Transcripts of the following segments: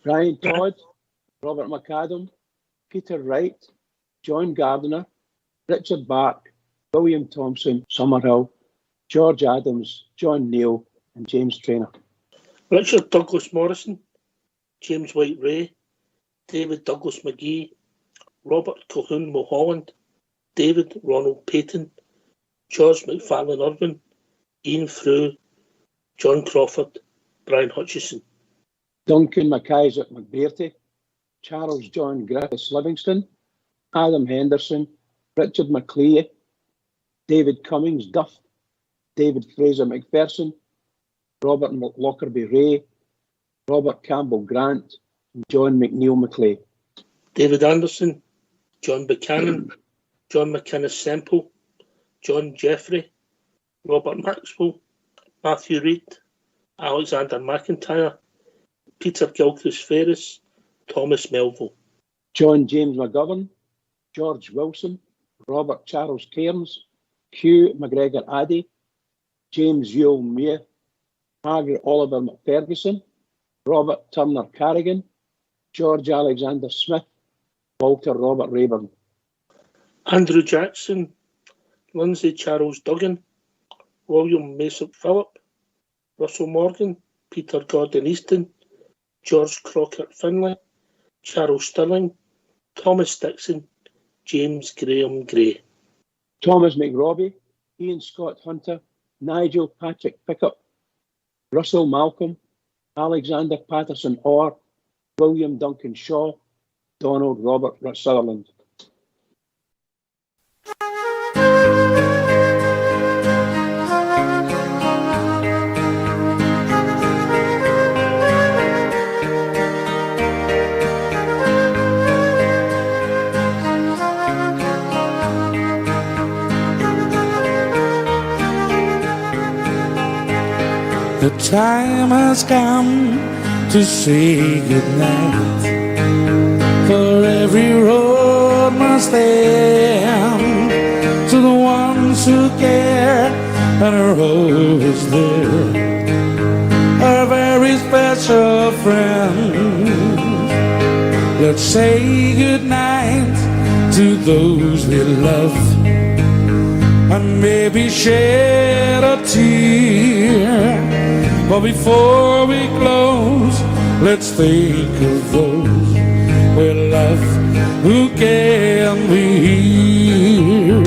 Brian Todd, Robert McAdam, Peter Wright, John Gardiner, Richard Bark, William Thompson, Summerhill, George Adams, John Neal, and James Traynor. Richard Douglas Morrison, James White Ray, David Douglas McGee, Robert Colquhoun Mulholland, David Ronald Payton, George McFarlane Irvin, Ian Frew, John Crawford, Brian Hutchison. Duncan McIsaac McBearty, Charles John Griffiths Livingston, Adam Henderson, Richard McLeay, David Cummings Duff, David Fraser McPherson, Robert Lockerbie Ray, Robert Campbell Grant, and John McNeill McLeay. David Anderson, John Buchanan, John McInnes Semple, John Jeffrey, Robert Maxwell, Matthew Reid, Alexander McIntyre, Peter Gilchrist Ferris, Thomas Melville. John James McGovern, George Wilson, Robert Charles Cairns, Hugh McGregor Addy, James Yule Muir, Margaret Oliver McFerguson, Robert Turner Carrigan, George Alexander Smith, Walter Robert Rayburn. Andrew Jackson, Lindsay Charles Duggan, William Mason Phillip, Russell Morgan, Peter Gordon Easton, George Crockett Finlay, Charles Stirling, Thomas Dixon, James Graham Gray. Thomas McRobbie, Ian Scott Hunter, Nigel Patrick Pickup, Russell Malcolm, Alexander Patterson Orr, William Duncan Shaw, Donald Robert Sutherland. The time has come to say goodnight, for every road must end to the ones who care and are always there, our very special friends. Let's say goodnight to those we love, and maybe shed a tear. But before we close, let's think of those we love who can be here.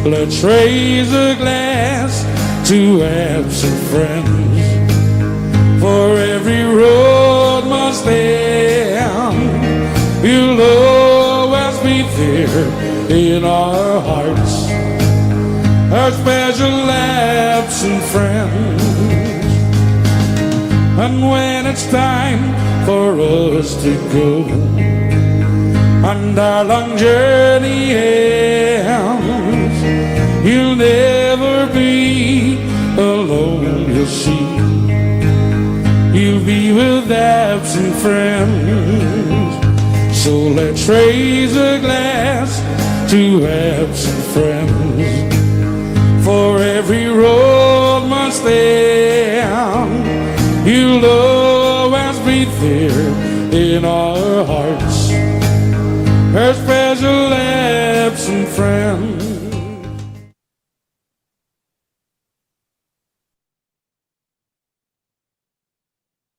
Let's raise a glass to absent friends, for every road must end. You'll always be there in our hearts, our special absent friends. And when it's time for us to go, and our long journey ends, you'll never be alone, you'll see. You'll be with absent friends. So let's raise a glass to absent friends, for every road must end. You'll always be there in our hearts, our special absent friend.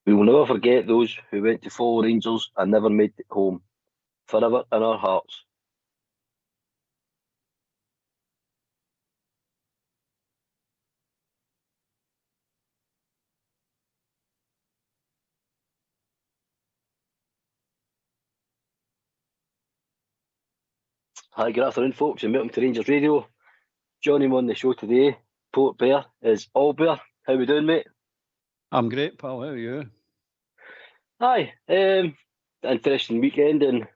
We will never forget those who went to follow Rangers and never made it home, forever in our hearts. Hi, good afternoon, folks, and welcome to Rangers Radio. Joining me on the show today, Port Bear, is All Bear. How we doing, mate? I'm great, pal. How are you? Hi, interesting weekend, and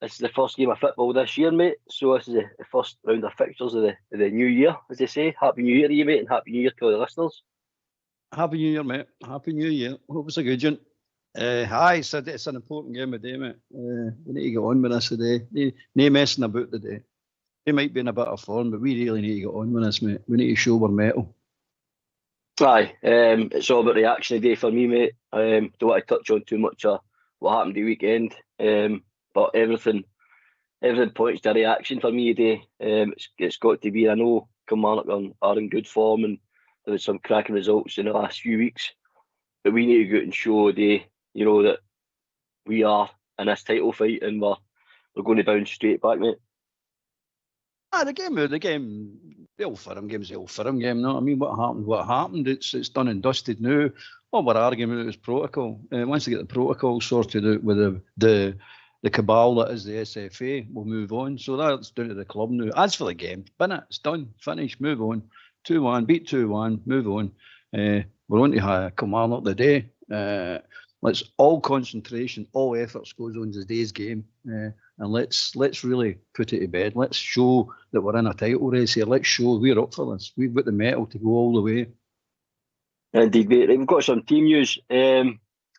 this is the first game of football this year, mate. So this is the first round of fixtures of the new year, as they say. Happy New Year to you, mate, and Happy New Year to all the listeners. Happy New Year, mate. Happy New Year. Hope it's a good one. Aye, it's an important game of the day, mate. We need to get on with this today. No messing about today. They might be in a bit of form, but we really need to get on with this, mate. We need to show we're metal. Aye, it's all about reaction today for me, mate. Don't want to touch on too much of what happened the weekend. But everything points to a reaction for me today. It's got to be. I know Kilmarnock are in good form, and there was some cracking results in the last few weeks. But we need to go out and show today, that we are in this title fight, and we're going to bounce straight back, mate. The game, the Old Firm game's the Old Firm game. No, I mean, what happened? It's done and dusted now. All we're arguing is protocol. Once they get the protocol sorted out with the cabal that is the SFA, we'll move on. So that's down to the club now. As for the game, it's done, finished, move on. 2-1, beat 2-1, move on. We're on to Kilmarnock today. Let's all concentration, all efforts goes on today's game. And let's really put it to bed. Let's show that we're in a title race here. Let's show we're up for this. We've got the metal to go all the way. Indeed, mate. We've got some team news. I've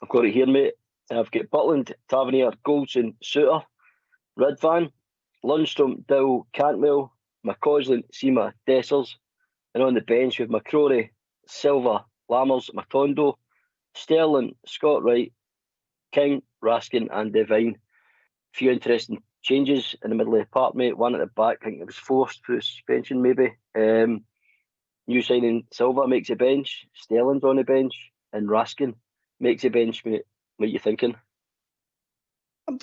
got it here, mate. I've got Butland, Tavernier, Goldson, Suter, Ridvan, Lundstrom, Dow, Cantwell, McCausland, Seema, Dessers. And on the bench with McCrory, Silva, Lammers, Matondo, Sterling, Scott Wright, King, Raskin and Devine. Few interesting changes in the middle of the park, mate. One at the back, I think it was forced through suspension, maybe. New signing Silva makes a bench, Sterling's on the bench, and Raskin makes a bench, mate. What are you thinking? Well,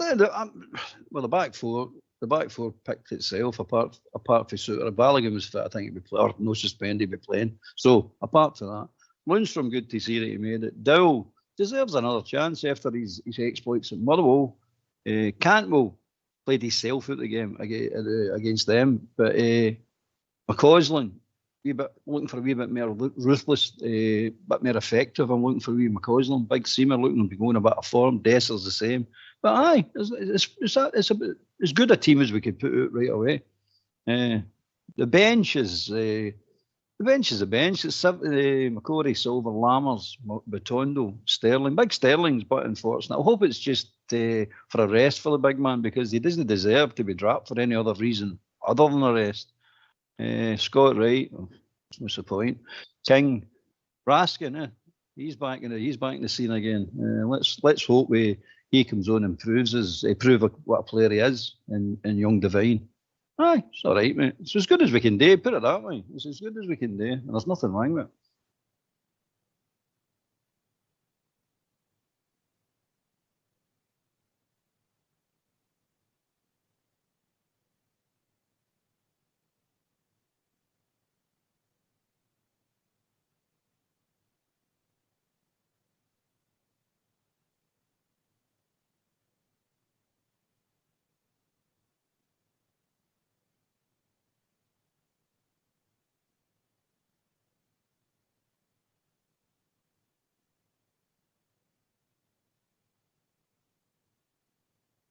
the back four picked itself apart from Suter. Balogun was fit, I think he'd be playing, or no suspended, he'd be playing. So apart from that, Lundstrom, good to see that he made it. Dow deserves another chance after his exploits at Motherwell. Cantwell played himself out the game against them, but McCausland, looking for a wee bit more ruthless, bit more effective. I'm looking for a wee McCausland. Big Seamer looking to be going a bit of form. Desser's the same. But aye, it's as good a team as we could put out right away. The bench is a bench. It's McCory, Silver, Lammers, Batondo, Sterling. Big Sterling's but unfortunate. I hope it's just for a rest for the big man, because he doesn't deserve to be dropped for any other reason other than a rest. Scott Wright, what's the point? King, Raskin, he's back in the scene again. Let's hope he comes on and proves what a player he is in young Devine. Aye, it's all right, mate. It's as good as we can do. Put it that way. It's as good as we can do, and there's nothing wrong with it.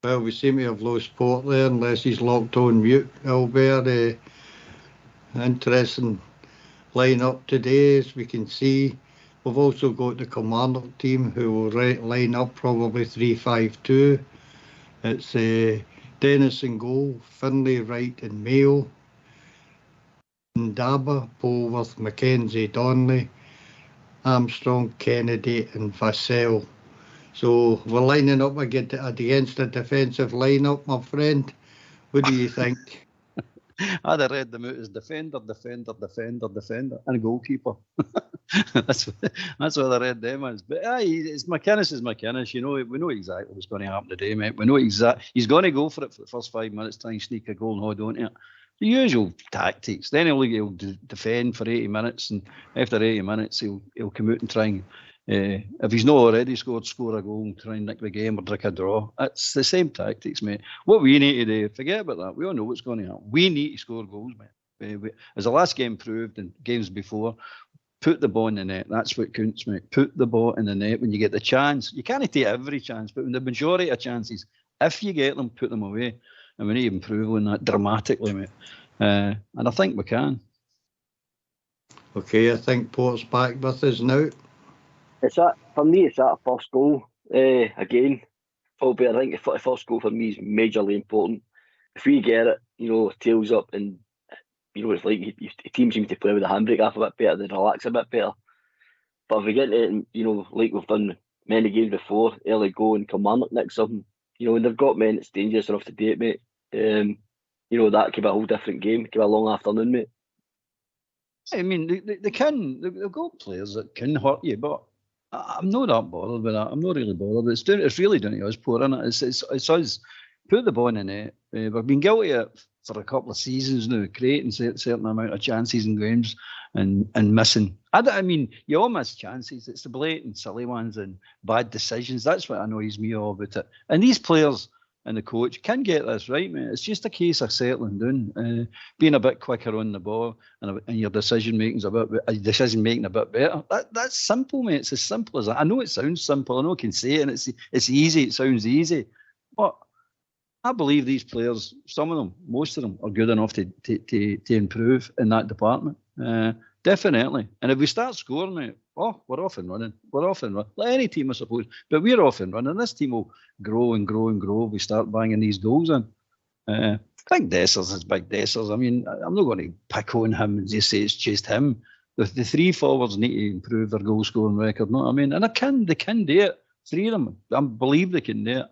Well, we seem to have lost Port there, unless he's locked on mute, Albert. Interesting line-up today, as we can see. We've also got the Kilmarnock team, who will line up probably 3-5-2. It's Dennis in goal, Finlay, Wright and Mayo, Ndaba, Bolworth, Mackenzie, Donnelly, Armstrong, Kennedy and Vassell. So we're lining up against a defensive lineup, my friend. What do you think? I'd have read them out as defender, and a goalkeeper. that's what I read them as. But it's McInnes is McInnes. We know exactly what's going to happen today, mate. We know he's going to go for it for the first 5 minutes, try and sneak a goal and hold on to it. The usual tactics. Then he'll defend for 80 minutes, and after 80 minutes he'll come out and try and, if he's not already scored, score a goal and try and nick the game or drink a draw. It's the same tactics, mate. What we need to do, forget about that. We all know what's going to happen. We need to score goals, mate. As the last game proved and games before, put the ball in the net. That's what counts, mate. Put the ball in the net when you get the chance. You can't take every chance, but when the majority of chances, if you get them, put them away. And we need to improve on that dramatically, mate. And I think we can. Okay, I think Port's back with us now. For me, it's that first goal. Again, Albert, I think the first goal for me is majorly important. If we get it, tails up, and it's like the team seems to play with the handbrake off a bit better, they relax a bit better. But if we get it, like we've done many games before, early go and Kilmarnock next something. You know, when they've got men that's dangerous enough to do it, mate. You know, that could be a whole different game. It could be a long afternoon, mate. I mean, they've got players that can hurt you, but I'm not that bothered with that. I'm not really bothered. It's really down to us, poor, innit? It's us. Put the ball in the net. We've been guilty of it for a couple of seasons now, creating a certain amount of chances in games and missing. I mean, you all miss chances. It's the blatant silly ones and bad decisions. That's what annoys me all about it. And these players and the coach can get this right, mate. It's just a case of settling down, being a bit quicker on the ball, and your decision making's a bit better. That's simple, mate. It's as simple as that. I know it sounds simple. I know I can say it, and it's easy. It sounds easy, but I believe these players, some of them, most of them, are good enough to improve in that department. Definitely. And if we start scoring, mate, we're off and running. We're off and running. Like any team, I suppose. But we're off and running. This team will grow and grow and grow if we start banging these goals in. Big Dessers is Big Dessers. I mean, I'm not going to pick on him and just say it's just him. The three forwards need to improve their goal-scoring record. You know what I mean? And they can do it. Three of them. I believe they can do it.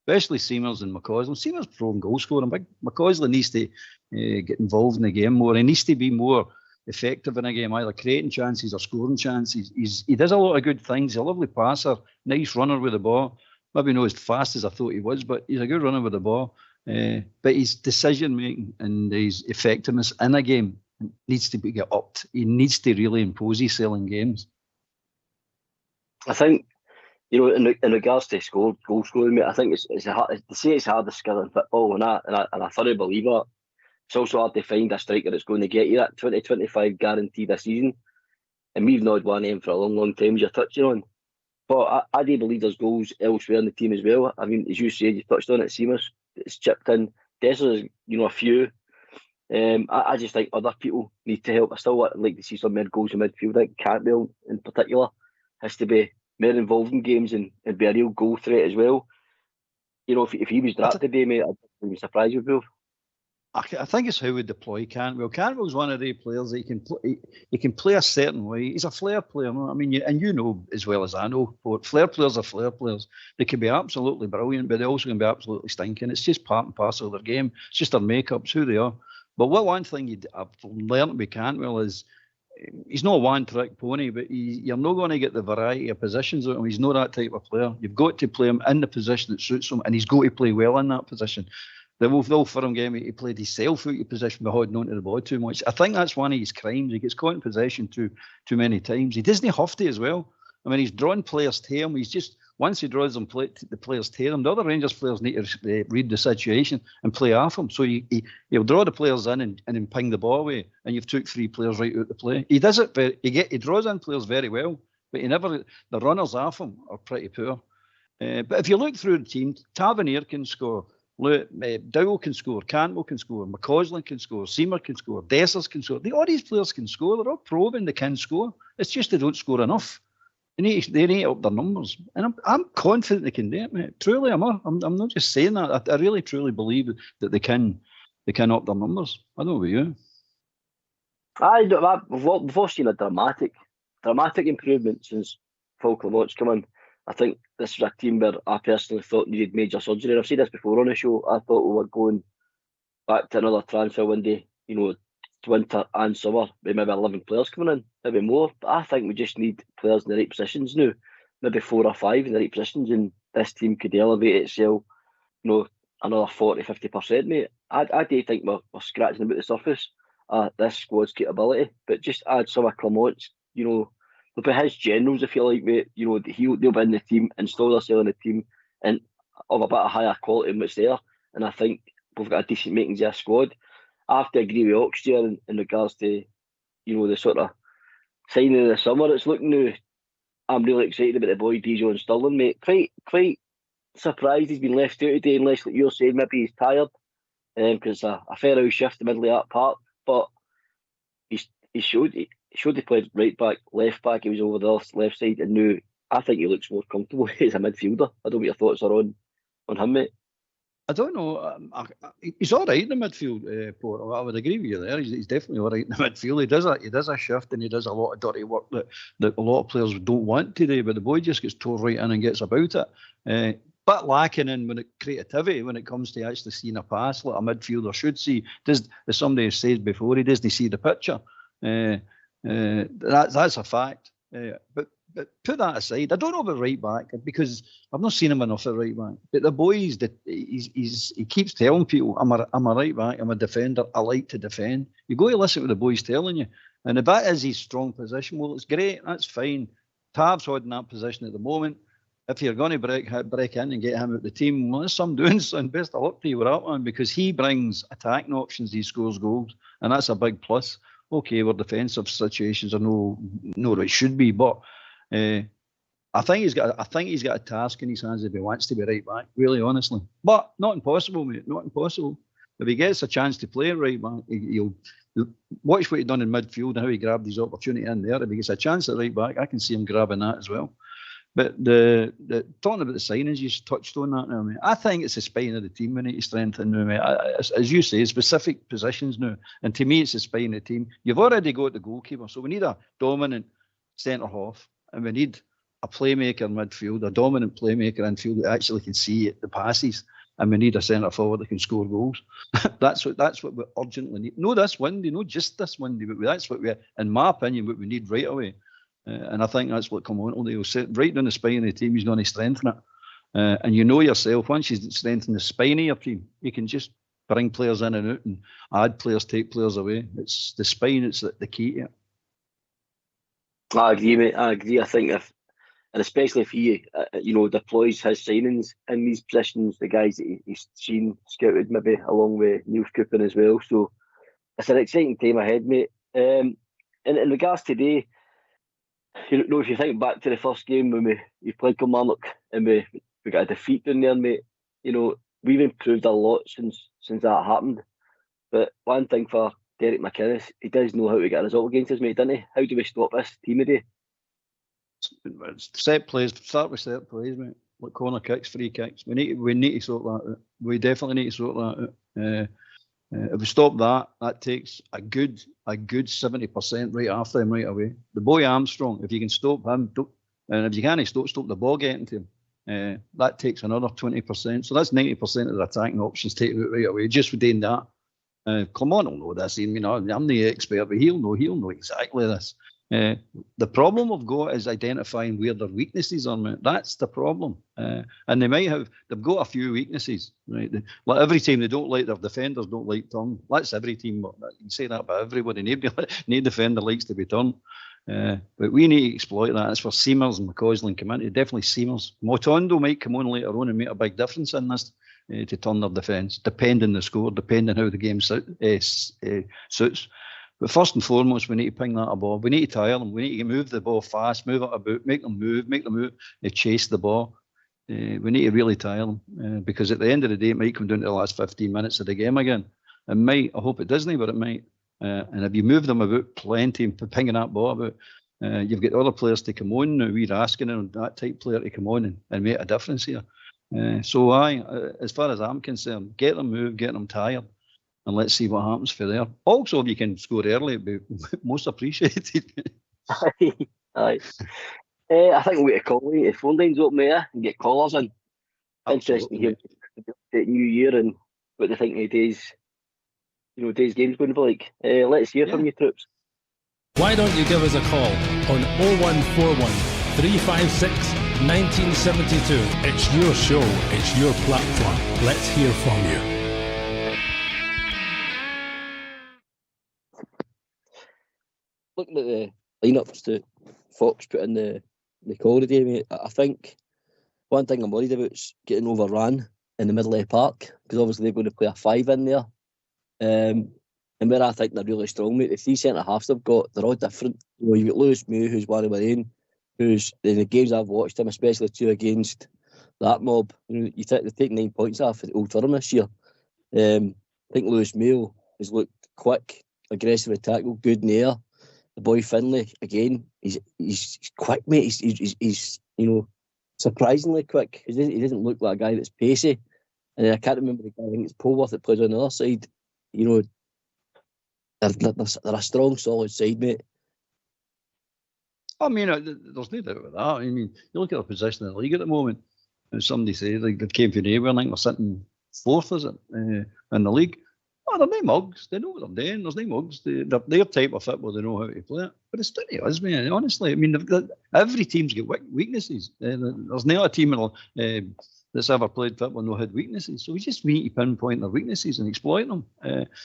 Especially Seamers and McCausland. Seamers pro goal scoring. McCausland needs to get involved in the game more. He needs to be more effective in a game, either creating chances or scoring chances. He does a lot of good things. He's a lovely passer, nice runner with the ball. Maybe not as fast as I thought he was, but he's a good runner with the ball. But his decision making and his effectiveness in a game needs to get upped. He needs to really impose himself in games. I think, you know, in regards to goal scoring, mate, I think it's hard to say it's hardest skill in football, and I thoroughly believe that. It's also hard to find a striker that's going to get you that 20-25 guaranteed this season. And we've not had one aim for a long, long time, as you're touching on. But I do believe there's goals elsewhere in the team as well. I mean, as you said, you touched on it, Seamers, it's chipped in. Dessers, you know, a few. I just think other people need to help. I still like to see some more goals in midfield. I think Cantwell, in particular, has to be more involved in games and be a real goal threat as well. You know, if he was dropped today, mate, I'd be surprised with Wolf. I think it's how we deploy Cantwell. Cantwell's one of the players that he can play a certain way. He's a flair player. No? I mean, you know as well as I know, flair players are flair players. They can be absolutely brilliant, but they also can be absolutely stinking. It's just part and parcel of their game. It's just their makeup. It's who they are. But one thing I've learned with Cantwell is he's not a one-trick pony, but you're not going to get the variety of positions out of him. He's not that type of player. You've got to play him in the position that suits him, and he's got to play well in that position. The Wolf for him game, he played himself out of position by holding on to the ball too much. I think that's one of his crimes. He gets caught in possession too many times. He doesn't have to as well. I mean, he's drawn players to him. He's just, once he draws them, the players tear him. The other Rangers players need to read the situation and play off him. So he'll draw the players in and then ping the ball away, and you've took three players right out the play. He does it, he draws in players very well, but the runners off him are pretty poor. But if you look through the team, Tavernier can score. Dowell can score, Cantwell can score, McCausland can score, Seamer can score, Dessers can score. All these players can score. They're all proven they can score. It's just they don't score enough. They need to up their numbers, and I'm confident they can do it, mate. Truly, I'm not just saying that. I really truly believe that they can up their numbers. I don't know about you. We've seen a dramatic improvement since Paul Clement's come in. I think this was a team where I personally thought needed major surgery. And I've said this before on the show. I thought we were going back to another transfer window, you know, winter and summer, with maybe 11 players coming in, maybe more. But I think we just need players in the right positions now, maybe 4 or 5 in the right positions, and this team could elevate itself, you know, another 40-50%, mate. I do think we're scratching about the surface this squad's capability, but just add some of Clement's, you know, but his generals, if you like, mate, you know, they'll be in the team, install themselves in the team, and of a bit of higher quality than what's there. And I think we've got a decent makings of a squad. I have to agree with Oxtier in regards to, you know, the sort of signing of the summer. It's looking new. I'm really excited about the boy Dijon and Sterling, mate. Quite surprised he's been left out today, unless, like you're saying, maybe he's tired, because a fair old shift in the middle of that park. But he showed he played right back, left back. He was over the left side, and now I think he looks more comfortable as a midfielder. I don't know what your thoughts are on him, mate. I don't know. He's all right in the midfield, Porter. I would agree with you there. He's definitely all right in the midfield. He does a shift and he does a lot of dirty work that a lot of players don't want to do. But the boy just gets tore right in and gets about it. But lacking in creativity when it comes to actually seeing a pass like a midfielder should see. As somebody said before, he doesn't see the picture. That's a fact. But put that aside. I don't know about right back because I've not seen him enough at right back. But the boys, he keeps telling people, I'm a right back, I'm a defender, I like to defend. You go to listen to the boys telling you. And if that is his strong position, well, it's great, that's fine. Tav's holding that position at the moment. If you're going to break in and get him out the team, well, there's some doing, and best of luck to you with that one, because he brings attacking options, he scores goals, and that's a big plus. Okay, where defensive situations are no it should be, but I think he's got a task in his hands if he wants to be right back, really honestly. But not impossible, mate, not impossible. If he gets a chance to play right back, he'll watch what he done in midfield and how he grabbed his opportunity in there. If he gets a chance at right back, I can see him grabbing that as well. But the talking about the signings, you touched on that now, mate. I think it's the spine of the team we need to strengthen now, mate. As you say, specific positions now. And to me, it's the spine of the team. You've already got the goalkeeper, so we need a dominant centre-half, and we need a playmaker in midfield, a dominant playmaker in field that actually can see the passes, and we need a centre-forward that can score goals. That's what we urgently need. No this windy, not just this windy, but that's what in my opinion, what we need right away. And I think that's what Kilmarnock will sit right down the spine of the team. He's going to strengthen it. And you know yourself, once you strengthen the spine of your team, you can just bring players in and out and add players, take players away. It's the spine, it's the key to it. I agree, mate. I agree. I think and especially if he, deploys his signings in these positions, the guys that he's seen, scouted maybe along with Neil Cooper as well. So it's an exciting time ahead, mate. In regards to today, if you think back to the first game when we played Kilmarnock and we got a defeat down there, mate, we've improved a lot since that happened. But one thing for Derek McInnes, he does know how to get a result against us, mate, doesn't he? How do we stop this team today? Set plays, start with set plays, mate. Like corner kicks, free kicks. We need to sort that out. We definitely need to sort that out. If we stop that takes a good 70% right after him right away. The boy Armstrong, if you can stop him, and if you can't stop the ball getting to him, that takes another 20%. So that's 90% of the attacking options taken out right away. Just for doing that. Kilmarnock will know this. I'm the expert, but he'll know exactly this. The problem we've got is identifying where their weaknesses are, mate. That's the problem. And they've got a few weaknesses, right? Like every team, they don't like their defenders, don't like turn. That's every team, but you can say that about everybody. No defender likes to be turned. But we need to exploit that. It's for Seamers and McCausland come in. Definitely Seamers. Motondo might come on later on and make a big difference in this to turn their defence, depending the score, depending how the game suits. But first and foremost, we need to ping that ball. We need to tire them. We need to move the ball fast, move it about, make them move, they chase the ball. We need to really tire them because at the end of the day, it might come down to the last 15 minutes of the game again. It might. I hope it doesn't, but it might. And if you move them about plenty and pinging that ball about, you've got other players to come on now. We're asking that type player to come on and make a difference here. So as far as I'm concerned, get them moved, get them tired. And let's see what happens for there. Also, if you can score early, it'd be most appreciated. Aye. I think we'll get a call. The phone lines open there and get callers in. Interesting to hear the new year and what they think of today's game's going to be like. Let's hear from you, troops. Why don't you give us a call on 0141 356 1972. It's your show, it's your platform. Let's hear from you. Looking at the lineups that Fox put in the call today, mate, I think one thing I'm worried about is getting overrun in the middle of the park, because obviously they're going to play a 5 in there. And where I think they're really strong, mate, the 3 centre-halves they've got, they're all different. You've got Lewis Mew, who's one of my own, who's, in the games I've watched him, especially 2 against that mob, they take 9 points off at Old Firm this year. I think Lewis Mew has looked quick, aggressive attack, good in the air. The boy Finlay, again, he's quick, mate. He's surprisingly quick. He doesn't look like a guy that's pacey. And I can't remember the guy. I think it's Polworth that plays on the other side. You know, they're a strong, solid side, mate. I mean, there's no doubt about that. I mean, you look at their position in the league at the moment, and somebody said like they came from nowhere, I think they're sitting fourth, is it, in the league? Oh, they're no mugs. They know what they're doing. There's no mugs. They're their type of football. They know how to play it. But it's not us, man. Honestly, I mean, every team's got weaknesses. There's not a team that's ever played football no had weaknesses. So we just need to pinpoint their weaknesses and exploit them.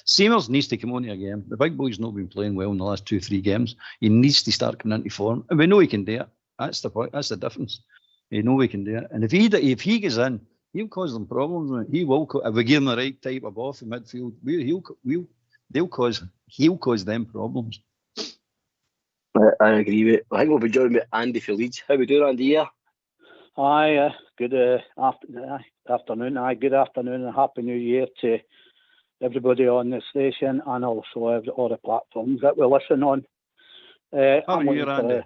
Seamers needs to come on here again. The big boy's not been playing well in the last 2-3 games. He needs to start coming into form, and we know he can do it. That's the point. That's the difference. We know he can do it. And if he gets in, he'll cause them problems. Man. He will. If we give him the right type of off in midfield, he'll cause them problems. I agree with it. I think we'll be joined with Andy for Leeds. How we doing, Andy? Yeah. Hi, good afternoon. Good afternoon and Happy New Year to everybody on the station and also all the platforms that we listen on. Happy New Year, Andy.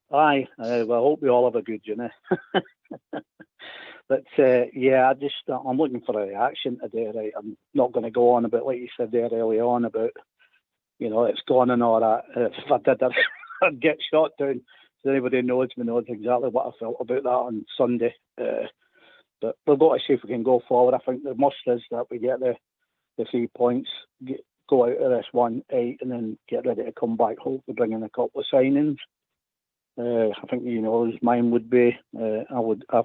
Well, I hope we all have a good journey. But I'm looking for a reaction today, right? I'm not going to go on about, like you said there early on, about, it's gone and all that. If I did, I'd get shot down. So anybody knows exactly what I felt about that on Sunday. But we've got to see if we can go forward. I think the must is that we get the 3 points, go out of this 1-8, and then get ready to come back, hopefully bring in a couple of signings. I think as mine would be. I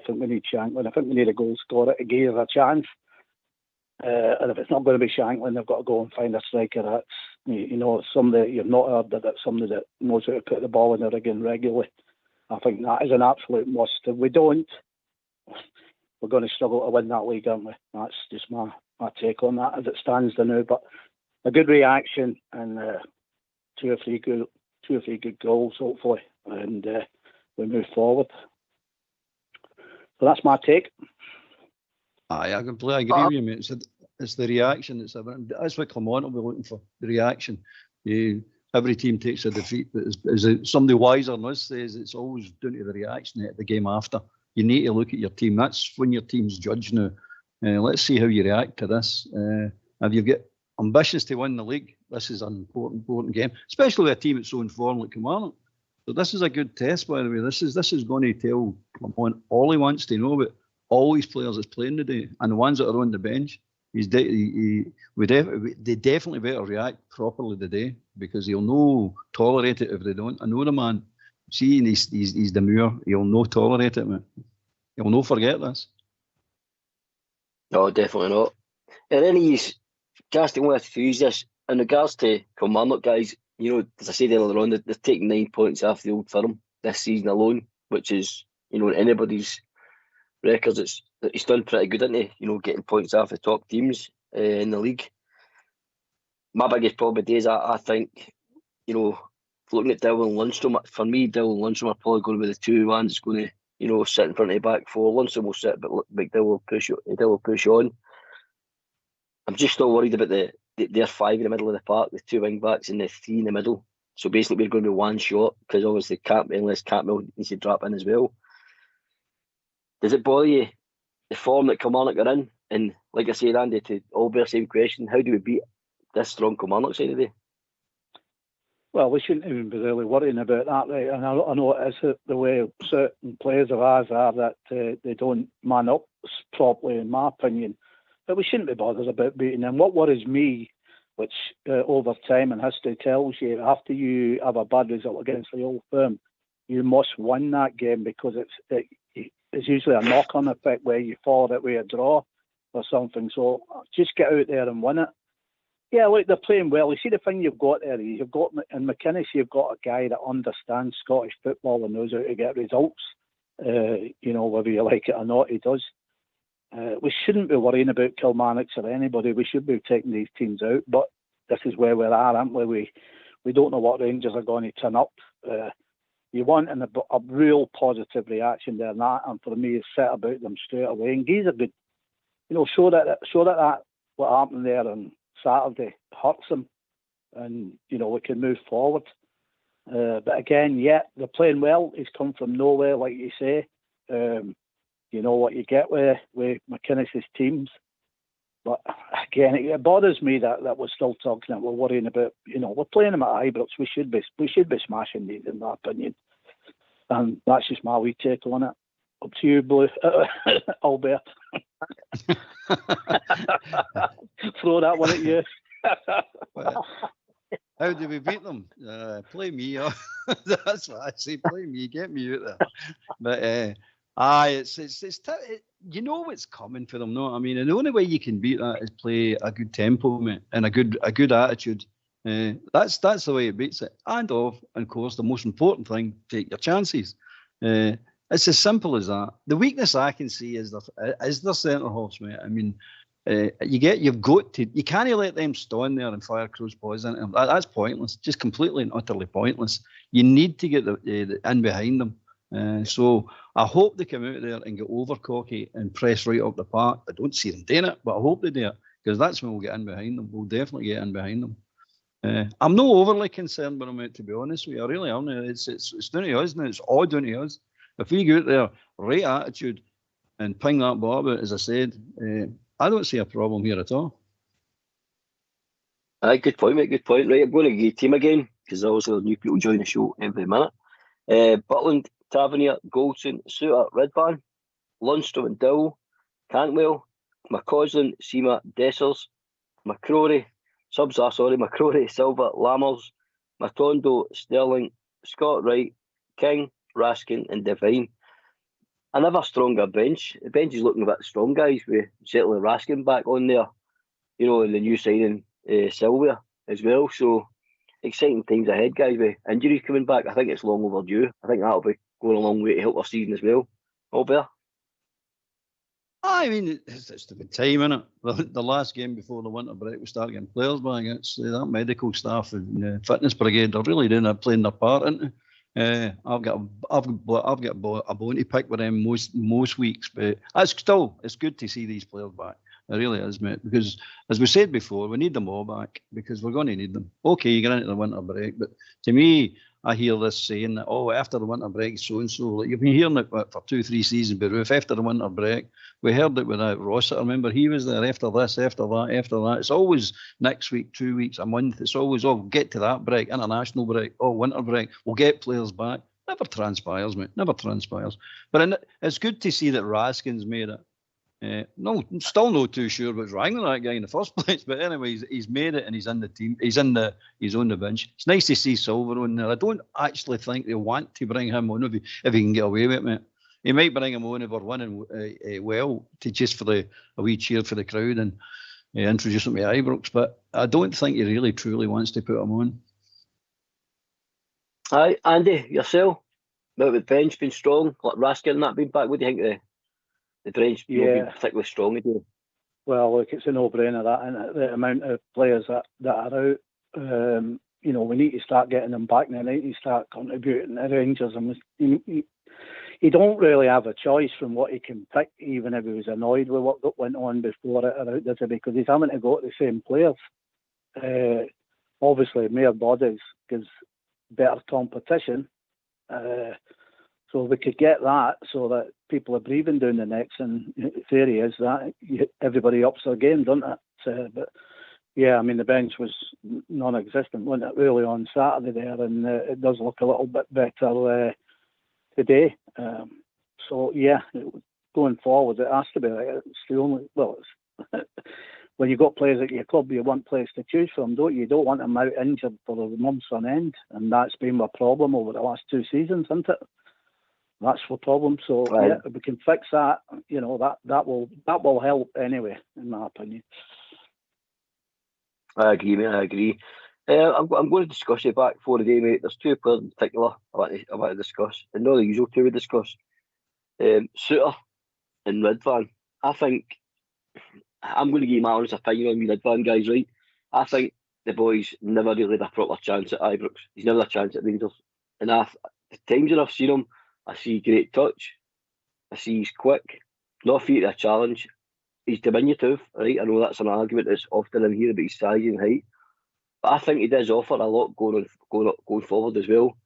think we need Shanklin. I think we need a goal scorer to give us a chance. And if it's not going to be Shanklin, they've got to go and find a striker that's somebody you've not heard of, that's somebody that knows how to put the ball in the rig regularly. I think that is an absolute must. If we don't, we're going to struggle to win that league, aren't we? That's just my take on that as it stands now. But a good reaction and two or three good goals, hopefully, and we move forward. So that's my take. I completely agree with you, mate. It's the reaction. That's what Kilmarnock will be looking for, the reaction. Every team takes a defeat, but as somebody wiser than us says, it's always down to the reaction at the game after. You need to look at your team. That's when your team's judged now. Let's see how you react to this. If you've got ambitious to win the league, this is an important game, especially with a team that's so in form like Kilmarnock. So this is a good test, by the way. This is going to tell Kilmarnock all he wants to know about all these players that's playing today and the ones that are on the bench. They definitely better react properly today, because he'll no tolerate it if they don't. I know the man. See, he's demure. He'll no tolerate it, man. He'll no forget this. No, definitely not. And then he's casting with this in regards to Kilmarnock, guys. As I said earlier on, they're taking 9 points off the Old Firm this season alone, which is, anybody's records. He's done pretty good, isn't he? Getting points off the top teams in the league. My biggest problem today is I think, looking at Dylan Lundstrom, for me, Dylan Lundstrom are probably going to be the two ones that's going to, sit in front of the back four. Lundstrom will sit, but McDowell will push on. I'm just still worried about their five in the middle of the park, the two wing backs and the three in the middle. So basically, we're going to be one shot, because obviously unless Campbell needs to drop in as well. Does it bother you, the form that Kilmarnock are in? And like I said, Andy, to all bear same question, how do we beat this strong Kilmarnock side today? Well, we shouldn't even be really worrying about that, right? And I know it is the way certain players of ours are, that they don't man up properly, in my opinion. But we shouldn't be bothered about beating them. What worries me, which over time and history tells you, after you have a bad result against the Old Firm, you must win that game, because it's usually a knock-on effect where you fall it with a draw or something. So just get out there and win it. Yeah, look, they're playing well. You see, the thing you've got there, in McInnes, you've got a guy that understands Scottish football and knows how to get results. Whether you like it or not, he does. We shouldn't be worrying about Kilmarnock or anybody. We should be taking these teams out. But this is where we are, aren't we? We don't know what Rangers are going to turn up. You want a real positive reaction there, and for me, it's set about them straight away. And Guy's a good, show that what happened there on Saturday hurts them, and we can move forward. But again, they're playing well. He's come from nowhere, like you say. you know what you get with McInnes's teams. But again, it bothers me that we're still talking, that we're worrying about, we're playing them at Ibrox. We should be smashing these, in my opinion. And that's just my wee take on it. Up to you, Blue. Albert. Throw that one at you. Well, how do we beat them? Play me. That's what I say. Play me. Get me out there. But it's you know what's coming for them, no? I mean, and the only way you can beat that is play a good tempo, mate, and a good attitude. That's the way it beats it. And of course, the most important thing: take your chances. It's as simple as that. The weakness I can see is the centre halves, mate. I mean, you can't let them stand there and fire cross balls into them. That's pointless, just completely and utterly pointless. You need to get the in behind them. So I hope they come out there and get over cocky and press right up the park. I don't see them doing it, but I hope they do it, because that's when we'll get in behind them. We'll definitely get in behind them. I'm not overly concerned with them, mate, to be honest with you. I really am. It's down to us now. It's all down to us. If we go out there, right attitude, and ping that ball about, as I said, I don't see a problem here at all. Good point, mate. Good point. Right, I'm going to give you team again, because obviously new people join the show every minute. Butland, Tavernier, Goldson, Suter, Redban, Lundstrom and Dill, Cantwell, McCausland, Seema, Dessers, McCrory, Silva, Lammers, Matondo, Sterling, Scott Wright, King, Raskin and Devine. Another stronger bench. The bench is looking a bit strong, guys, with certainly Raskin back on there, and the new signing Sylvia as well. So exciting times ahead, guys, with injuries coming back. I think it's long overdue. I think that'll be going a long way to help our season as well. Albert? I mean, it's the good time, isn't it? The last game before the winter break, we start getting players back. It's that medical staff and fitness brigade, they're really playing their part, isn't it? I've got a bone to pick with them most weeks, but it's good to see these players back. It really is, mate, because as we said before, we need them all back, because we're going to need them. Okay, you get into the winter break, but to me, I hear this saying that, after the winter break, so-and-so. Like, you've been hearing it for 2-3 seasons, but after the winter break, we heard it without Rossiter. Remember, he was there after this, after that. It's always next week, 2 weeks, a month. It's always, we'll get to that break, international break, winter break. We'll get players back. Never transpires, mate. Never transpires. But it's good to see that Raskin's made it. Still not too sure what's wrong with that guy in the first place. But anyway, he's made it, and he's in the team. He's on the bench. It's nice to see Silver on there. I don't actually think they want to bring him on if he can get away with it, mate. He might bring him on if we're winning just for a wee cheer for the crowd and introduce him to Ibrox. But I don't think he really truly wants to put him on. Hi, Andy, yourself. About the bench being strong, like Raskin and that being back. What do you think the bench being particularly strong again? Well, look, it's a no-brainer, that, and the amount of players that are out. We need to start getting them back now. They need to start contributing to Rangers. And he don't really have a choice from what he can pick, even if he was annoyed with what went on before it, does it? Because he's having to go to the same players. Obviously, more bodies gives better competition. So we could get that so that people are breathing down the necks, and the theory is that everybody ups their game, doesn't it? But yeah, I mean, the bench was non-existent, wasn't it, really on Saturday there, and it does look a little bit better today. So yeah, going forward, it has to be like it's the only. Well, it's when you've got players at your club, you want players to choose from, don't you? You don't want them out injured for months on end, and that's been a problem over the last 2 seasons, isn't it? That's the problem. So yeah, if we can fix that, that will help anyway, in my opinion. I agree, mate. I agree. I'm going to discuss it back for the day, mate. There's 2 players in particular I want to discuss, and not the usual 2 we discuss. Suter and Redvan. I think I'm going to give my honest opinion on me Redvan, guys. Right? I think the boy's never really had a proper chance at Ibrox. He's never had a chance at Rangers, and the times that I've seen him, I see great touch. I see he's quick, not afraid of a challenge. He's diminutive, right? I know that's an argument that's often in here about his size and height, but I think he does offer a lot going forward as well.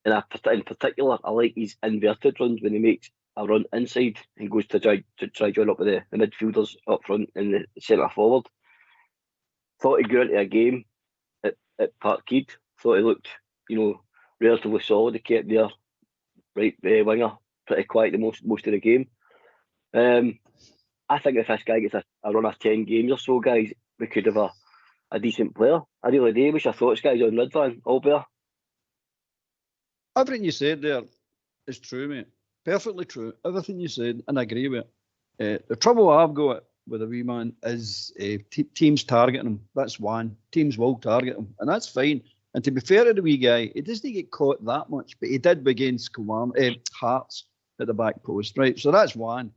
And in particular, I like his inverted runs when he makes run inside and goes to try join up with the midfielders up front and the centre forward. Thought he'd go into a game at Parkhead. Thought he looked, relatively solid. He kept their right winger pretty quiet the most of the game. I think if this guy gets a run of 10 games or so, guys, we could have a decent player. I really do. Wish I thought this guy's on Ridvan, Albert. Everything you said there is true, mate. Perfectly true. Everything you said, and I agree with it. The trouble I've got with a wee man is teams targeting him. That's one. Teams will target him, and that's fine. And to be fair to the wee guy, he doesn't get caught that much, but he did against Hearts at the back post, right? So that's one.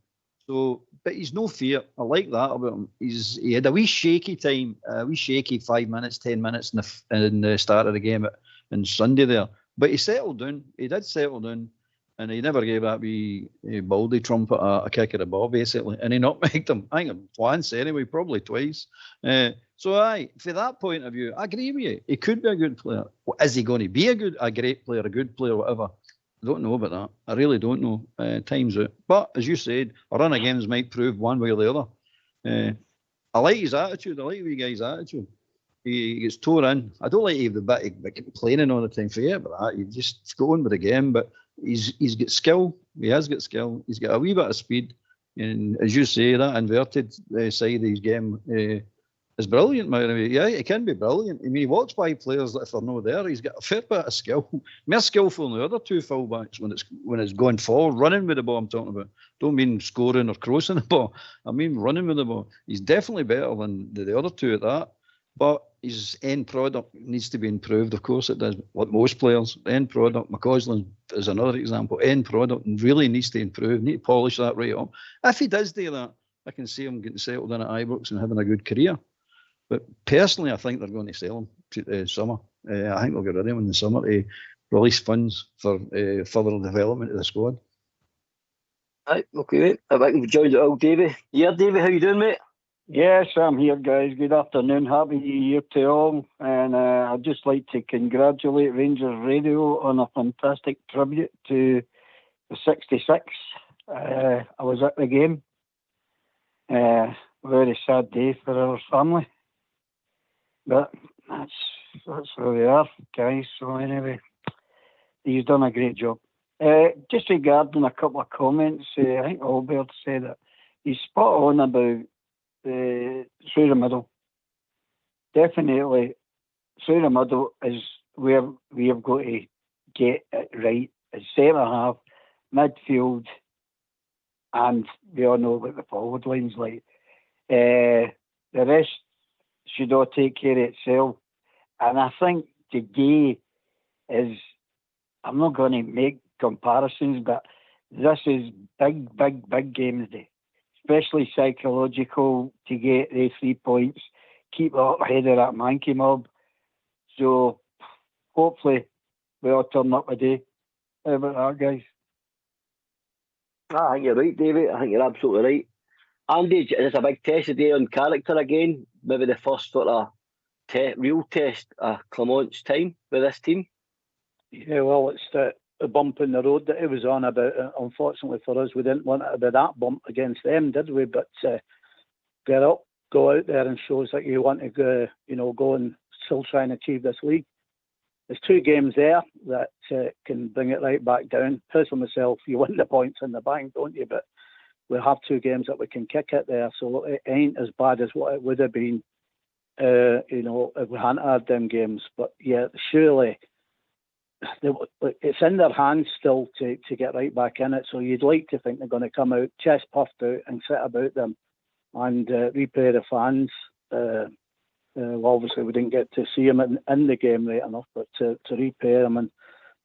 So, but he's no fear. I like that about him. He had a wee shaky time, a wee shaky 5 minutes, 10 minutes in the start of the game on Sunday there. But he settled down. He did settle down. And he never gave that wee baldy trumpet a kick at the ball, basically. And he nutmegged him, I think once anyway, probably twice. So, for that point of view, I agree with you. He could be a good player. Well, is he going to be a great player, a good player, whatever? I don't know about that. I really don't know. Time's out. But, as you said, a run of games might prove one way or the other. I like his attitude. I like the wee guy's attitude. He gets tore in. I don't like the bit of complaining all the time. Forget about that. You just go on with the game, but he's got skill. He has got skill. He's got a wee bit of speed. And as you say, that inverted side of his game is brilliant. Yeah, he can be brilliant. I mean, he walks by players that if they're not there, he's got a fair bit of skill. More skillful than the other two fullbacks when it's going forward, running with the ball. I'm talking about. Don't mean scoring or crossing the ball. I mean running with the ball. He's definitely better than the other two at that. But his end product needs to be improved. Of course it does, like most players. The end product, McCausland is another example. End product really needs to improve. Need to polish that right up. If he does do that, I can see him getting settled in at Ibrox and having a good career. But personally, I think they're going to sell him to summer. I think they'll get rid of him in the summer to release funds for further development of the squad. Right, okay, mate. I think we've joined old Davey. Yeah, Davey, how you doing, mate? Yes, I'm here, guys. Good afternoon. Happy New Year to all. And I'd just like to congratulate Rangers Radio on a fantastic tribute to the 66. I was at the game. Very sad day for our family. But that's where we are, guys. So anyway, he's done a great job. Just regarding a couple of comments, I think Albert said that he's spot on about through the middle. Definitely, through the middle is where we have got to get it right. It's centre half, midfield, and we all know what the forward line's like. The rest should all take care of itself. And I think today is, I'm not going to make comparisons, but this is big games day. Especially psychological to get the 3 points, keep up ahead of that Mankey mob. So hopefully we all turn up a day. How about that, guys? I think you're right, David. I think you're absolutely right. Andy, it's a big test today on character again. Maybe the first sort of real test of Clement's time with this team. Yeah, well, it's the bump in the road that he was on about. Unfortunately for us, we didn't want it to be that bump against them, did we? But get up, go out there and show us that you want to go and still try and achieve this league. There's 2 games there that can bring it right back down. Personally, myself, you win the points in the bank, don't you? But we have 2 games that we can kick it there, so it ain't as bad as what it would have been, if we hadn't had them games. But yeah, surely it's in their hands still to get right back in it. So you'd like to think they're going to come out chest puffed out and sit about them and repay the fans. Well, obviously we didn't get to see them in the game right enough, but to repay them, and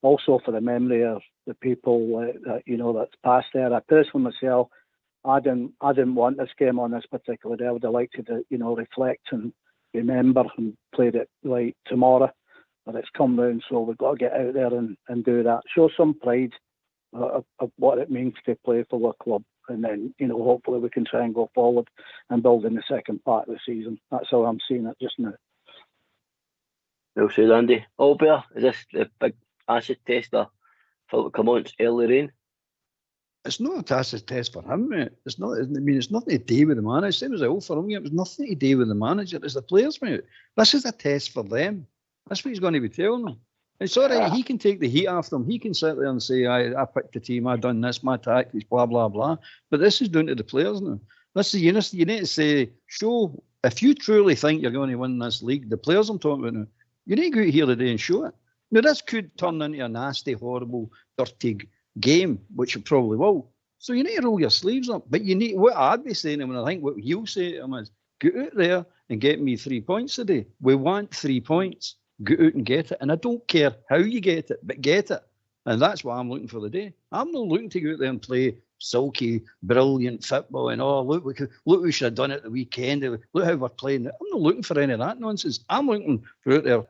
also for the memory of the people that's passed there. I personally myself, I didn't want this game on this particular day. I would have liked to reflect and remember and played it like tomorrow. But it's come round, so we've got to get out there and do that. Show some pride of what it means to play for our club. And then, hopefully we can try and go forward and build in the second part of the season. That's how I'm seeing it just now. Well said, Andy. Albert, is this the big acid tester for Clement's early reign? It's not a test for him, mate. It's not. I mean, it's nothing to do with the manager. Same as all for him. It was nothing to do with the manager. It's the players, mate. This is a test for them. That's what he's going to be telling them. It's all right. He can take the heat off them. He can sit there and say, I picked the team. I done this. My tactics. Blah blah blah. But this is down to the players now. This is you need to say, show if you truly think you're going to win this league. The players I'm talking about now. You need to go out here today and show it. Now this could turn into a nasty, horrible, dirty game, which it probably will. So you need to roll your sleeves up. But you need, what I'd be saying to him, and I think what he'll say to him is, get out there and get me 3 points today. We want 3 points. Get out and get it. And I don't care how you get it, but get it. And that's what I'm looking for today. I'm not looking to go out there and play silky, brilliant football and look, we should have done it the weekend. Look how we're playing. I'm not looking for any of that nonsense. I'm looking for out there.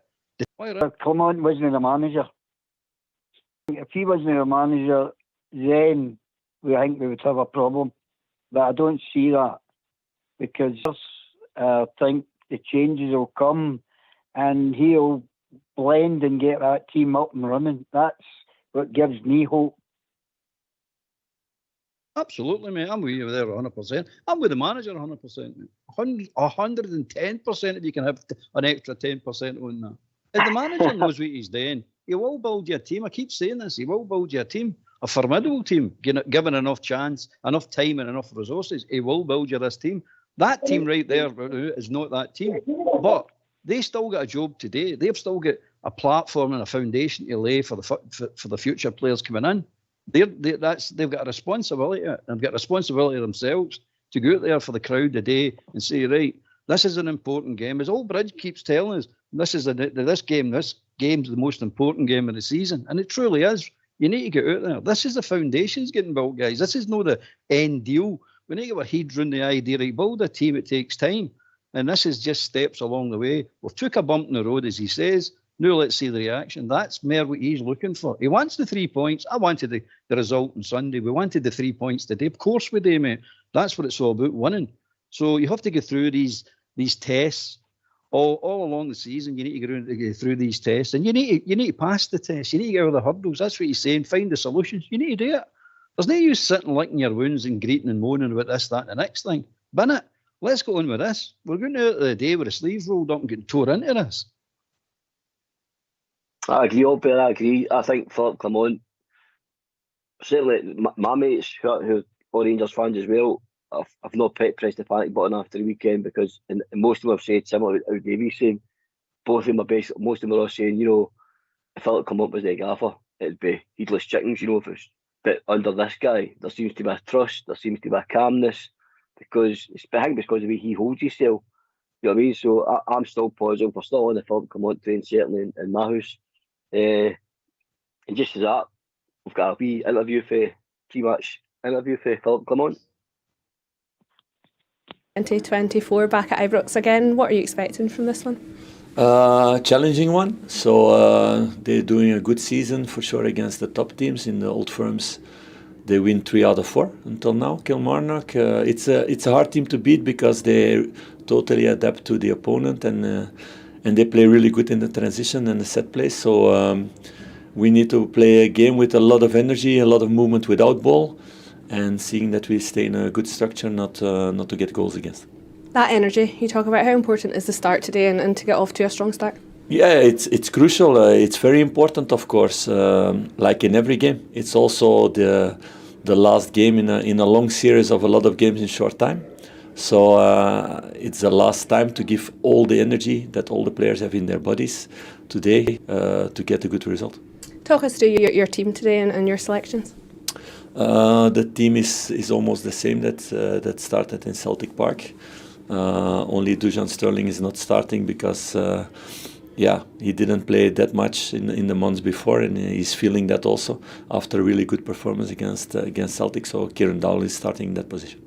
Clement wasn't the manager. If he wasn't the manager, then I think we would have a problem. But I don't see that because I think the changes will come and he'll blend and get that team up and running. That's what gives me hope. Absolutely, mate. I'm with you there 100%. I'm with the manager 100%. 110% if you can have an extra 10% on that. If the manager knows what he's doing, he will build your team. I keep saying this. He will build your team. A formidable team, given enough chance, enough time and enough resources, he will build you this team. That team right there is not that team. But they still got a job today. They've still got a platform and a foundation to lay for the future players coming in. They've got a responsibility. They've got a responsibility themselves to go out there for the crowd today and say, right, this is an important game. As Old Bridge keeps telling us, this game's the most important game of the season, and it truly is. You need to get out there. This is the foundations getting built, guys. This is not the end deal. We need to get our heads around the idea. Right, build a team, it takes time, and this is just steps along the way. We've took a bump in the road, as he says. Now let's see the reaction. That's more what he's looking for. He wants the 3 points. I wanted the result on Sunday. We wanted the 3 points today. Of course we do, mate. That's what it's all about, winning. So you have to go through these tests all along the season. You need to go through these tests, and you need to pass the tests. You need to get over the hurdles. That's what he's saying. Find the solutions. You need to do it. There's no use sitting licking your wounds and greeting and moaning about this, that, and the next thing. Bin it. Let's go on with this. We're going out of the day with the sleeves rolled up and getting tore into this. I agree, Albert. I agree. I think Philip Clement, certainly my mates who are Rangers fans as well, I've not pressed the panic button after the weekend because and most of them have said similar to how Davey's saying. Both of them are basically, most of them are all saying, if Philip Clement was the gaffer, it'd be heedless chickens, but under this guy, there seems to be a trust, there seems to be a calmness, because I think because of the way he holds himself. You know what I mean? So I'm still positive. We're still on the Philip Clement train, certainly in my house. And just as that, we've got a wee pre-match interview for Philip Clement. 2024 back at Ibrox again. What are you expecting from this one? Challenging one. So they're doing a good season for sure against the top teams in the old firms. They win 3 out of 4 until now. Kilmarnock. It's a hard team to beat because they totally adapt to the opponent and they play really good in the transition and the set play. So we need to play a game with a lot of energy, a lot of movement without ball, and seeing that we stay in a good structure, not to get goals against. That energy, you talk about, how important is the start today and to get off to a strong start? Yeah, it's crucial. It's very important, of course, like in every game. It's also the last game in a long series of a lot of games in short time. So it's the last time to give all the energy that all the players have in their bodies today to get a good result. Talk us through your team today and your selections. The team is almost the same that started in Celtic Park. Only Dusan Sterling is not starting because he didn't play that much in the months before, and he's feeling that also after a really good performance against Celtic. So Kieran Dowell is starting in that position.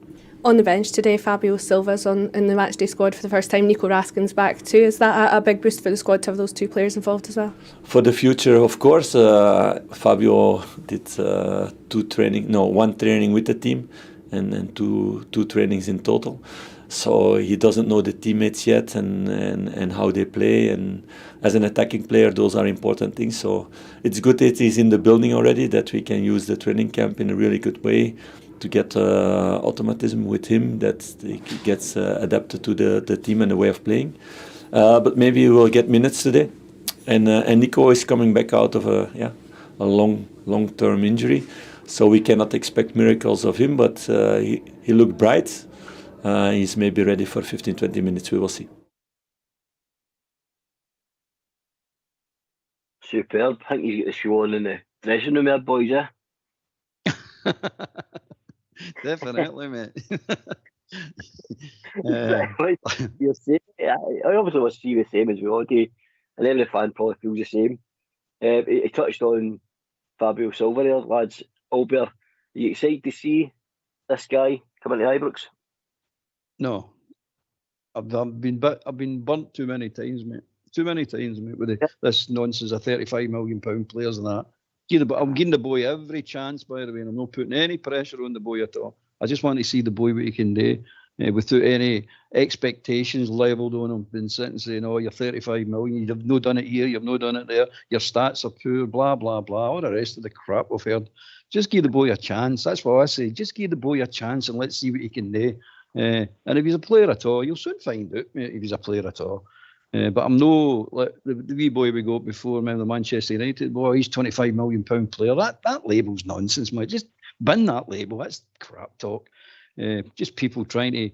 On the bench today, Fabio Silva's in the matchday squad for the first time. Nico Raskin's back too. Is that a big boost for the squad to have those 2 players involved as well? For the future, of course. Fabio did one training with the team and two trainings in total. So he doesn't know the teammates yet and how they play. And as an attacking player, those are important things. So it's good that he's in the building already, that we can use the training camp in a really good way to get automatism with him, that he gets adapted to the team and the way of playing. But maybe he will get minutes today. And Nico is coming back out of a long-term injury. So we cannot expect miracles of him, but he looked bright. He's maybe ready for 15-20 minutes. We will see. Superb. I think he's got the show on in the dressing room there, boys, yeah? Definitely, mate. You're saying, I obviously must see the same as we all do, and every fan probably feels the same. He touched on Fabio Silva there, lads. Albert, are you excited to see this guy come into Ibrox? No, I've been burnt too many times, mate. Too many times, mate, with this nonsense of £35 million players and that. I'm giving the boy every chance, by the way, and I'm not putting any pressure on the boy at all. I just want to see the boy what he can do without any expectations levelled on him. Been sitting saying, "Oh, you're 35 million. You've not done it here. You've not done it there. Your stats are poor. Blah blah blah." All the rest of the crap we've heard. Just give the boy a chance. That's what I say. Just give the boy a chance and let's see what he can do. And if he's a player at all, you'll soon find out, mate, if he's a player at all. But I'm no like the wee boy we got before, remember the Manchester United boy, he's £25 million player. That label's nonsense, mate. Just bin that label. That's crap talk. Just people trying to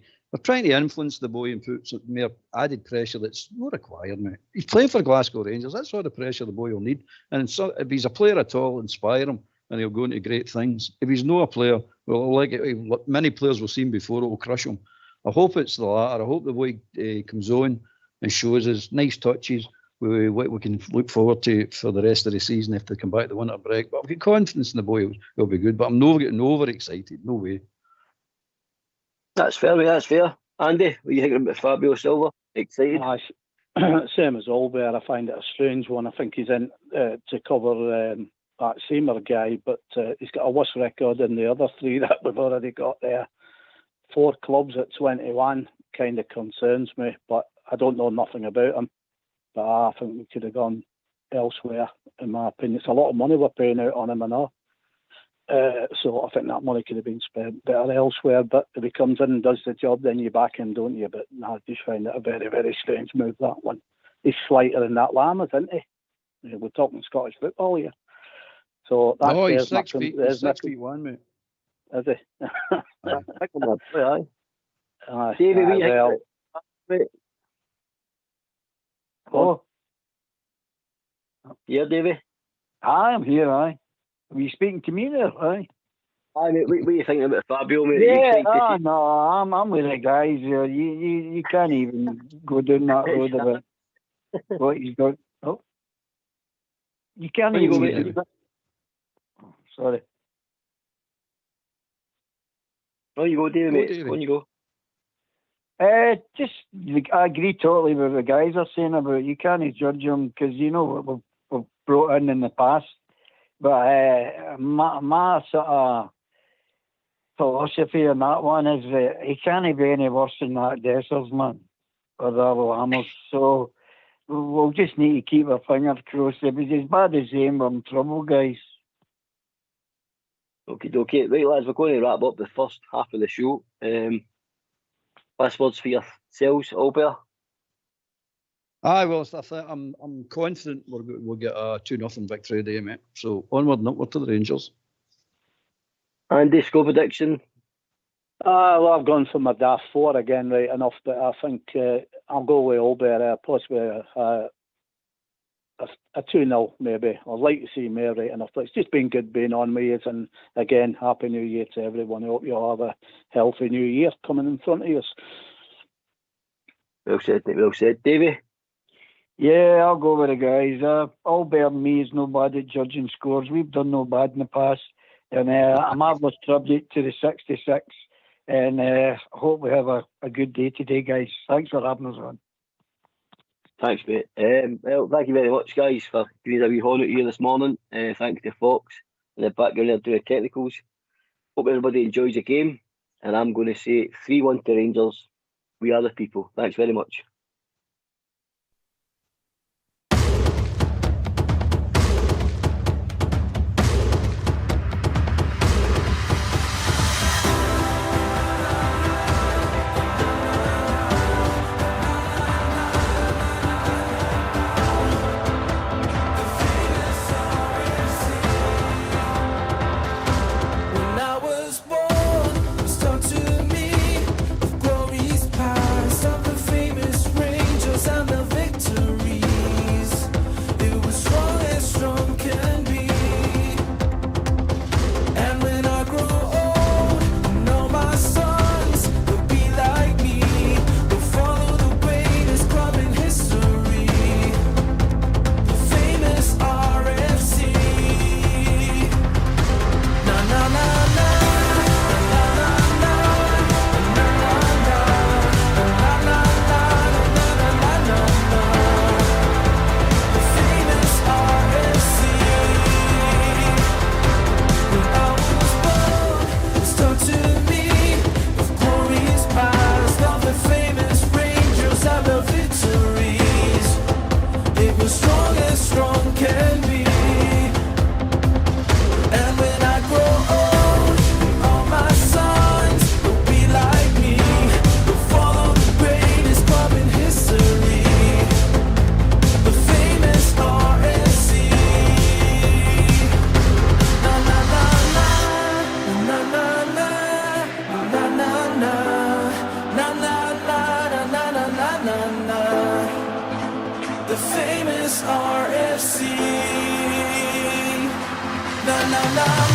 influence the boy and put some more added pressure that's not required, mate. He's playing for Glasgow Rangers. That's all the pressure the boy will need. And so if he's a player at all, inspire him and he'll go into great things. If he's not a player, well, like many players we've seen before, it will crush him. I hope it's the latter. I hope the boy comes on and shows us nice touches. What we can look forward to for the rest of the season if they come back to winter break. But I've got confidence in the boy. He'll be good. But I'm not getting overexcited. No way. That's fair, mate. That's fair. Andy, what are you thinking about Fabio Silva? Excited? Same as Albert. I find it a strange one. I think he's in to cover that Seymour guy, but he's got a worse record than the other three that we've already got there. 4 clubs at 21 kind of concerns me, but I don't know nothing about him. But I think we could have gone elsewhere, in my opinion. It's a lot of money we're paying out on him and all. So I think that money could have been spent better elsewhere. But if he comes in and does the job, then you back him, don't you? But I just find it a very, very strange move, that one. He's slighter than that Lammers, isn't he? We're talking Scottish football here. So that's he's 6 feet. He's 6'1", mate. Is he? David, Oh. Yeah, Davey? I'm here, aye. Were you speaking to me there, aye? Aye, mate, what are you thinking about Fabio, mate? Yeah, no, I'm with the guys here. You can't even go down that road about what he's done. Oh. You can't even sorry. Oh, you go, Davey, mate. On you go. Just I agree totally with the guys are saying about you can't judge them because you know what we've brought in the past. But my sort of philosophy on that one is that he can't be any worse than that Dessers, man, or the other Hammers. So we'll just need to keep our fingers crossed. If it's as bad as him, we're in trouble, guys. Okay. Right, lads, we're going to wrap up the first half of the show. Last words for yourselves, Albert? Aye, well, I'm confident we'll get a 2-0 victory today, mate. So onward and upward to the Rangers. Andy, score prediction? Well, I've gone for my daft 4 again, right enough, but I think I'll go with Albert, possibly a 2-0 maybe. I'd like to see more, right enough, but it's just been good being on with you, and again, Happy New Year to everyone. I hope you all have a healthy New Year coming in front of you. Well said, mate, well said. Davey? Yeah, I'll go with the guys. Albert and me is no bad at judging scores. We've done no bad in the past. And a marvellous tribute to the 66. And hope we have a good day today, guys. Thanks for having us on. Thanks, mate. Well, thank you very much, guys, for giving us a wee horn here this morning. Thanks to Fox in the background there doing technicals. Hope everybody enjoys the game. And I'm going to say 3-1 to Rangers. We are the people. Thanks very much. The famous RFC. Na na na.